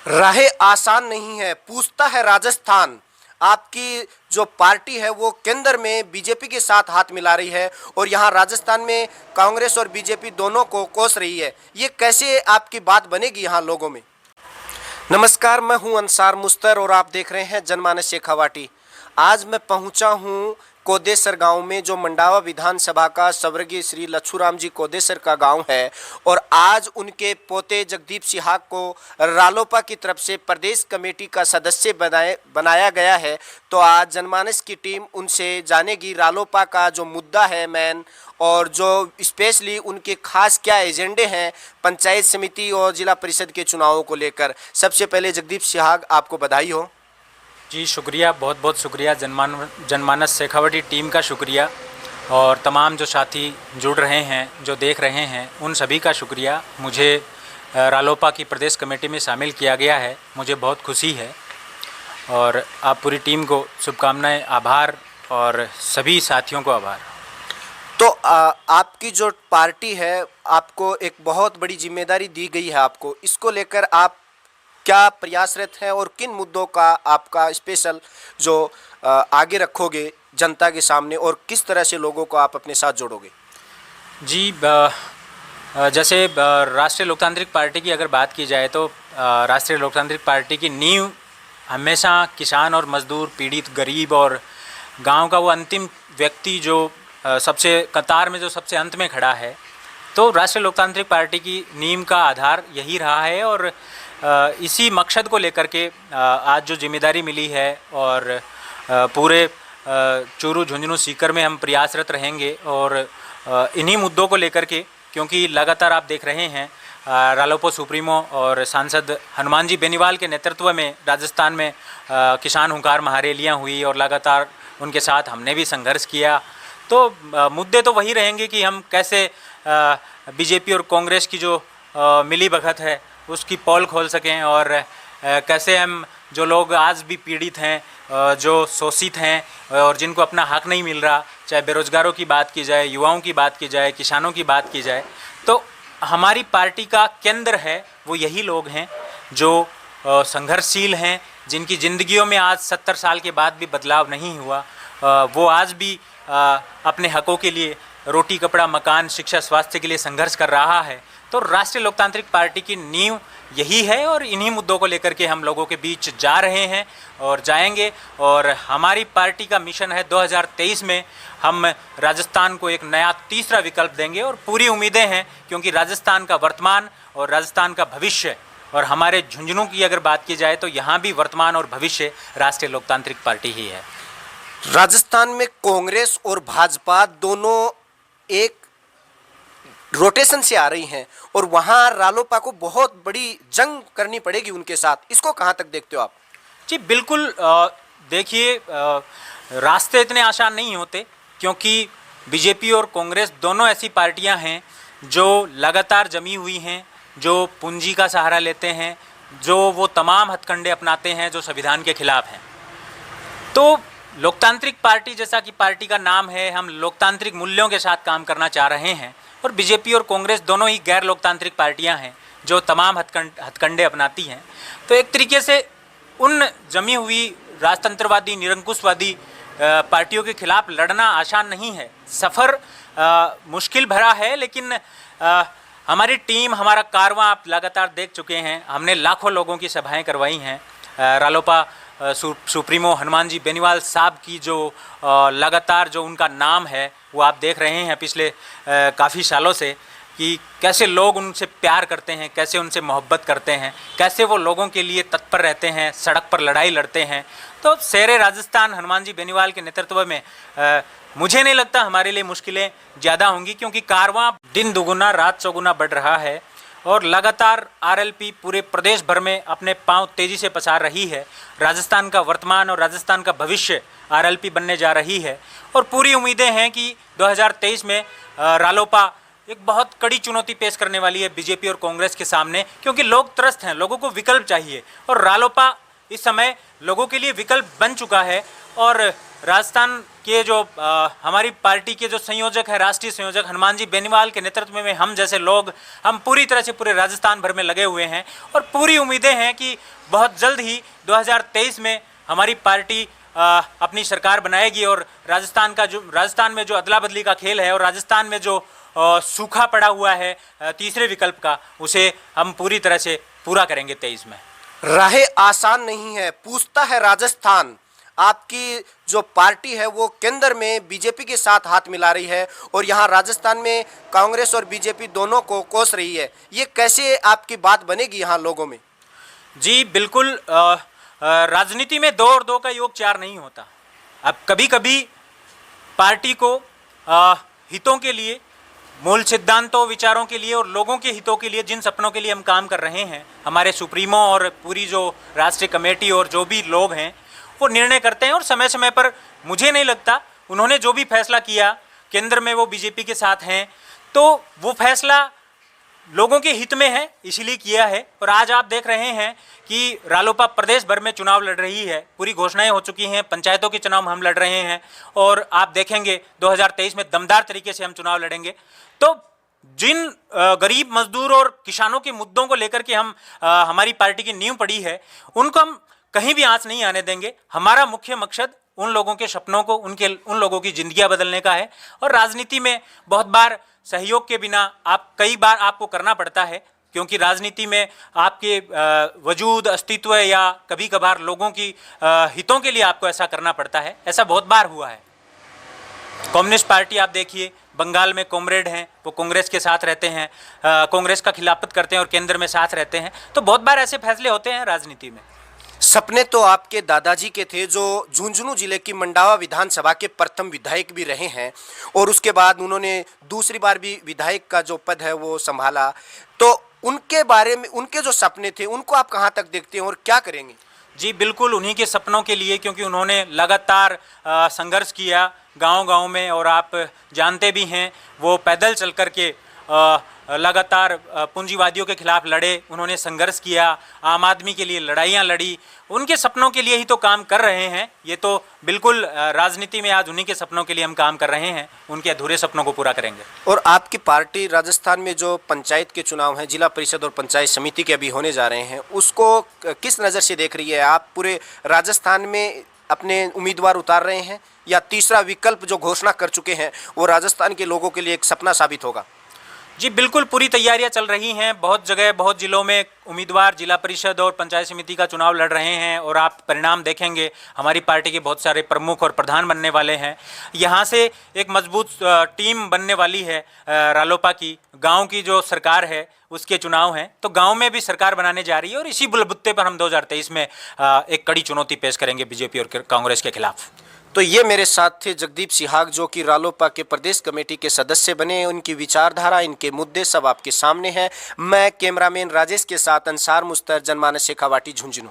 राहें आसान नहीं है, पूछता है राजस्थान। आपकी जो पार्टी है वो केंद्र में बीजेपी के साथ हाथ मिला रही है और यहाँ राजस्थान में कांग्रेस और बीजेपी दोनों को कोस रही है। ये कैसे आपकी बात बनेगी यहाँ लोगों में? नमस्कार, मैं हूँ अंसार मुस्तर और आप देख रहे हैं जनमानस शेखावाटी। आज मैं पहुँचा हूँ कोदेसर गांव में, जो मंडावा विधानसभा का स्वर्गीय श्री लच्छूराम जी कोदेसर का गांव है। और आज उनके पोते जगदीप सिहाग को रालोपा की तरफ से प्रदेश कमेटी का सदस्य बनाया गया है। तो आज जनमानस की टीम उनसे जानेगी रालोपा का जो मुद्दा है मेन, और जो स्पेशली उनके खास क्या एजेंडे हैं पंचायत समिति और जिला परिषद के चुनावों को लेकर। सबसे पहले जगदीप सिहाग, आपको बधाई हो। जी शुक्रिया, बहुत बहुत शुक्रिया। जनमानस शेखावाटी टीम का शुक्रिया, और तमाम जो साथी जुड़ रहे हैं, जो देख रहे हैं, उन सभी का शुक्रिया। मुझे रालोपा की प्रदेश कमेटी में शामिल किया गया है, मुझे बहुत खुशी है। और आप पूरी टीम को शुभकामनाएं, आभार, और सभी साथियों को आभार। तो आपकी जो पार्टी है, आपको एक बहुत बड़ी जिम्मेदारी दी गई है आपको, इसको लेकर आप क्या प्रयासरत हैं और किन मुद्दों का आपका स्पेशल जो आगे रखोगे जनता के सामने, और किस तरह से लोगों को आप अपने साथ जोड़ोगे? जी, जैसे राष्ट्रीय लोकतांत्रिक पार्टी की अगर बात की जाए तो राष्ट्रीय लोकतांत्रिक पार्टी की नींव हमेशा किसान और मजदूर, पीड़ित, गरीब और गांव का वो अंतिम व्यक्ति जो सबसे कतार में, जो सबसे अंत में खड़ा है, तो राष्ट्रीय लोकतांत्रिक पार्टी की नींव का आधार यही रहा है। और इसी मकसद को लेकर के आज जो जिम्मेदारी मिली है, और पूरे चूरू, झुंझुनू, सीकर में हम प्रयासरत रहेंगे। और इन्हीं मुद्दों को लेकर के, क्योंकि लगातार आप देख रहे हैं रालोपा सुप्रीमो और सांसद हनुमान जी बेनीवाल के नेतृत्व में राजस्थान में किसान हुंकार महारैलियाँ हुई, और लगातार उनके साथ हमने भी संघर्ष किया। तो मुद्दे तो वही रहेंगे कि हम कैसे बीजेपी और कांग्रेस की जो मिली भगत है उसकी पोल खोल सकें, और कैसे हम जो लोग आज भी पीड़ित हैं, जो शोषित हैं और जिनको अपना हक नहीं मिल रहा, चाहे बेरोजगारों की बात की जाए, युवाओं की बात की जाए, किसानों की बात की जाए, तो हमारी पार्टी का केंद्र है वो यही लोग हैं जो संघर्षशील हैं, जिनकी ज़िंदगियों में आज 70 साल के बाद भी बदलाव नहीं हुआ। वो आज भी अपने हकों के लिए, रोटी, कपड़ा, मकान, शिक्षा, स्वास्थ्य के लिए संघर्ष कर रहा है। तो राष्ट्रीय लोकतांत्रिक पार्टी की नींव यही है, और इन्हीं मुद्दों को लेकर के हम लोगों के बीच जा रहे हैं और जाएंगे। और हमारी पार्टी का मिशन है 2023 में हम राजस्थान को एक नया तीसरा विकल्प देंगे, और पूरी उम्मीदें हैं, क्योंकि राजस्थान का वर्तमान और राजस्थान का भविष्य, और हमारे झुंझुनू की अगर बात की जाए तो यहाँ भी वर्तमान और भविष्य राष्ट्रीय लोकतांत्रिक पार्टी ही है। राजस्थान में कांग्रेस और भाजपा दोनों एक रोटेशन से आ रही हैं, और वहाँ रालोपा को बहुत बड़ी जंग करनी पड़ेगी उनके साथ। इसको कहाँ तक देखते हो आप? जी बिल्कुल, देखिए, रास्ते इतने आसान नहीं होते, क्योंकि बीजेपी और कांग्रेस दोनों ऐसी पार्टियां हैं जो लगातार जमी हुई हैं, जो पूंजी का सहारा लेते हैं, जो वो तमाम हथकंडे अपनाते हैं जो संविधान के खिलाफ हैं। तो लोकतांत्रिक पार्टी, जैसा कि पार्टी का नाम है, हम लोकतांत्रिक मूल्यों के साथ काम करना चाह रहे हैं, और बीजेपी और कांग्रेस दोनों ही गैर लोकतांत्रिक पार्टियां हैं जो तमाम हथकंडे अपनाती हैं। तो एक तरीके से उन जमी हुई राजतंत्रवादी, निरंकुशवादी पार्टियों के खिलाफ लड़ना आसान नहीं है। सफ़र मुश्किल भरा है, लेकिन हमारी टीम, हमारा कारवां आप लगातार देख चुके हैं। हमने लाखों लोगों की सभाएं करवाई हैं। रालोपा सुप्रीमो हनुमान जी बेनीवाल साहब की जो लगातार जो उनका नाम है वो आप देख रहे हैं पिछले काफ़ी सालों से, कि कैसे लोग उनसे प्यार करते हैं, कैसे उनसे मोहब्बत करते हैं, कैसे वो लोगों के लिए तत्पर रहते हैं, सड़क पर लड़ाई लड़ते हैं। तो शेरे राजस्थान हनुमान जी बेनीवाल के नेतृत्व में मुझे नहीं लगता हमारे लिए मुश्किलें ज़्यादा होंगी, क्योंकि कारवां दिन दुगुना रात चौगुना बढ़ रहा है, और लगातार आरएलपी पूरे प्रदेश भर में अपने पांव तेज़ी से पसार रही है। राजस्थान का वर्तमान और राजस्थान का भविष्य आरएलपी बनने जा रही है, और पूरी उम्मीदें हैं कि 2023 में रालोपा एक बहुत कड़ी चुनौती पेश करने वाली है बीजेपी और कांग्रेस के सामने, क्योंकि लोग त्रस्त हैं, लोगों को विकल्प चाहिए, और रालोपा इस समय लोगों के लिए विकल्प बन चुका है। और राजस्थान कि जो हमारी पार्टी के जो संयोजक है, राष्ट्रीय संयोजक हनुमान जी बेनीवाल के नेतृत्व में हम जैसे लोग, हम पूरी तरह से पूरे राजस्थान भर में लगे हुए हैं और पूरी उम्मीदें हैं कि बहुत जल्द ही 2023 में हमारी पार्टी अपनी सरकार बनाएगी और राजस्थान में जो अदला बदली का खेल है और राजस्थान में जो सूखा पड़ा हुआ है तीसरे विकल्प का, उसे हम पूरी तरह से पूरा करेंगे 23 में। राहें आसान नहीं है, पूछता है राजस्थान। आपकी जो पार्टी है वो केंद्र में बीजेपी के साथ हाथ मिला रही है और यहाँ राजस्थान में कांग्रेस और बीजेपी दोनों को कोस रही है। ये कैसे आपकी बात बनेगी यहाँ लोगों में? जी बिल्कुल, राजनीति में 2 और 2 का योग 4 नहीं होता। अब कभी कभी पार्टी को हितों के लिए, मूल सिद्धांतों, विचारों के लिए और लोगों के हितों के लिए, जिन सपनों के लिए हम काम कर रहे हैं, हमारे सुप्रीमो और पूरी जो राष्ट्रीय कमेटी और जो भी लोग हैं वो निर्णय करते हैं और समय समय पर, मुझे नहीं लगता उन्होंने जो भी फैसला किया, केंद्र में वो बीजेपी के साथ हैं, तो वो फैसला लोगों के हित में है, इसीलिए किया है। और आज आप देख रहे हैं कि रालोपा प्रदेश भर में चुनाव लड़ रही है, पूरी घोषणाएं हो चुकी हैं, पंचायतों के चुनाव हम लड़ रहे हैं और आप देखेंगे 2023 में दमदार तरीके से हम चुनाव लड़ेंगे। तो जिन गरीब मजदूर और किसानों के मुद्दों को लेकर के हमारी पार्टी की नींव पड़ी है, उनको हम कहीं भी आंच नहीं आने देंगे। हमारा मुख्य मकसद उन लोगों के सपनों को, उन लोगों की जिंदगियां बदलने का है। और राजनीति में बहुत बार सहयोग के बिना कई बार आपको करना पड़ता है, क्योंकि राजनीति में आपके वजूद, अस्तित्व या कभी कभार लोगों की हितों के लिए आपको ऐसा करना पड़ता है। ऐसा बहुत बार हुआ है। कम्युनिस्ट पार्टी आप देखिए, बंगाल में कॉमरेड हैं, वो कांग्रेस के साथ रहते हैं, कांग्रेस का खिलाफत करते हैं और केंद्र में साथ रहते हैं। तो बहुत बार ऐसे फैसले होते हैं राजनीति में। सपने तो आपके दादाजी के थे, जो झुंझुनू जिले की मंडावा विधानसभा के प्रथम विधायक भी रहे हैं और उसके बाद उन्होंने दूसरी बार भी विधायक का जो पद है वो संभाला। तो उनके बारे में, उनके जो सपने थे, उनको आप कहाँ तक देखते हैं और क्या करेंगे? जी बिल्कुल, उन्हीं के सपनों के लिए, क्योंकि उन्होंने लगातार संघर्ष किया गांव-गांव में, और आप जानते भी हैं वो पैदल चल कर के लगातार पूंजीवादियों के खिलाफ लड़े, उन्होंने संघर्ष किया, आम आदमी के लिए लड़ाइयाँ लड़ी, उनके सपनों के लिए ही तो काम कर रहे हैं। ये तो बिल्कुल राजनीति में आज उन्हीं के सपनों के लिए हम काम कर रहे हैं, उनके अधूरे सपनों को पूरा करेंगे। और आपकी पार्टी राजस्थान में जो पंचायत के चुनाव हैं, जिला परिषद और पंचायत समिति के अभी होने जा रहे हैं, उसको किस नज़र से देख रही है? आप पूरे राजस्थान में अपने उम्मीदवार उतार रहे हैं या तीसरा विकल्प जो घोषणा कर चुके हैं वो राजस्थान के लोगों के लिए एक सपना साबित होगा? जी बिल्कुल, पूरी तैयारियां चल रही हैं। बहुत जगह, बहुत जिलों में उम्मीदवार जिला परिषद और पंचायत समिति का चुनाव लड़ रहे हैं और आप परिणाम देखेंगे। हमारी पार्टी के बहुत सारे प्रमुख और प्रधान बनने वाले हैं। यहाँ से एक मजबूत टीम बनने वाली है रालोपा की। गांव की जो सरकार है उसके चुनाव हैं, तो गांव में भी सरकार बनाने जा रही है और इसी बलबुत्ते पर हम 2023 में एक कड़ी चुनौती पेश करेंगे बीजेपी और कांग्रेस के खिलाफ। तो ये मेरे साथ थे जगदीप सिहाग, जो कि रालोपा के प्रदेश कमेटी के सदस्य बने। उनकी विचारधारा, इनके मुद्दे सब आपके सामने हैं। मैं कैमरामैन राजेश के साथ अंसार मुस्तर, जनमानस शेखावाटी, झुंझुनू।